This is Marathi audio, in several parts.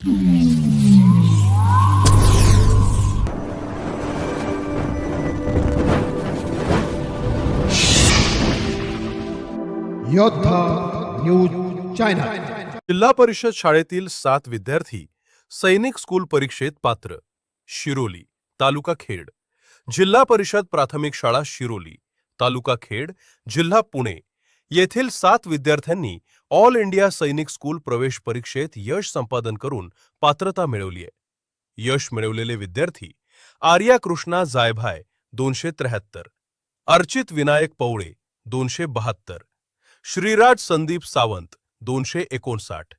योद्धा न्यूज चॅनल। जिल्हा परिषद शाळेतील 7 विद्यार्थी सैनिक स्कूल परीक्षेत पात्र। शिरोली तालुका खेड। जिल्हा परिषद प्राथमिक शाळा शिरोली तालुका खेड जिल्हा पुणे येथील 7 विद्यार्थ्यांनी ऑल इंडिया सैनिक स्कूल प्रवेश परीक्षेत यश संपादन करून पात्रता मिळवली आहे। यश मिळवलेले विद्यार्थी आर्या कृष्णा जायभाय 273, अर्चित विनायक पवळे 272, श्रीराज संदीप सावंत 259,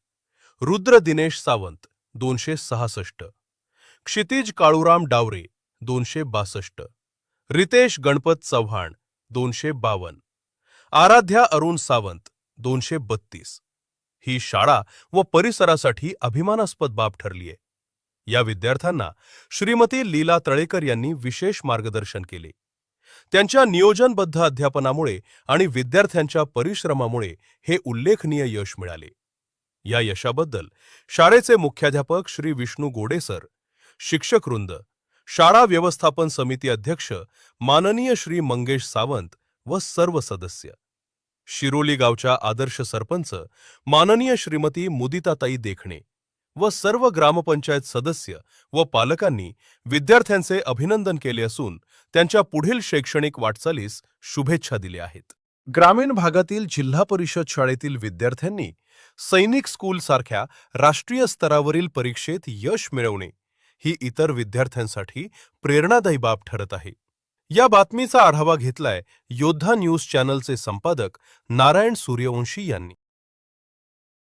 रुद्र दिनेश सावंत 266, क्षितिज काळूराम डावरे 262, रितेश गणपत चव्हाण 252, आराध्या अरुण सावंत 232। ही शाळा व परिसरासाठी अभिमानास्पद बाब ठरली आहे। या विद्यार्थ्यांना श्रीमती लीला तळेकर यांनी विशेष मार्गदर्शन केले। त्यांच्या नियोजनबद्ध अध्यापनामुळे आणि विद्यार्थ्यांच्या परिश्रमामुळे हे उल्लेखनीय यश मिळाले। या यशाबद्दल शाळेचे मुख्याध्यापक श्री विष्णू गोडे सर, शिक्षकवृंद, शाळा व्यवस्थापन समिती अध्यक्ष माननीय श्री मंगेश सावंत व सर्व सदस्य, शिरोली गावच्या आदर्श सरपंच माननीय श्रीमती मुदिताताई देखणे व सर्व ग्रामपंचायत सदस्य व पालकांनी विद्यार्थ्यांचे अभिनंदन केले असून त्यांच्या पुढील शैक्षणिक वाटचालीस शुभेच्छा दिल्या आहेत। ग्रामीण भागातील जिल्हा परिषद शाळेतील विद्यार्थ्यांनी सैनिक स्कूल सारख्या राष्ट्रीय स्तरावरील परीक्षेत यश मिळवणे ही इतर विद्यार्थ्यांसाठी प्रेरणादायी बाब ठरत आहे। या बातमीचा आढावा घेतलाय योद्धा न्यूज चॅनलचे संपादक नारायण सूर्यवंशी यांनी।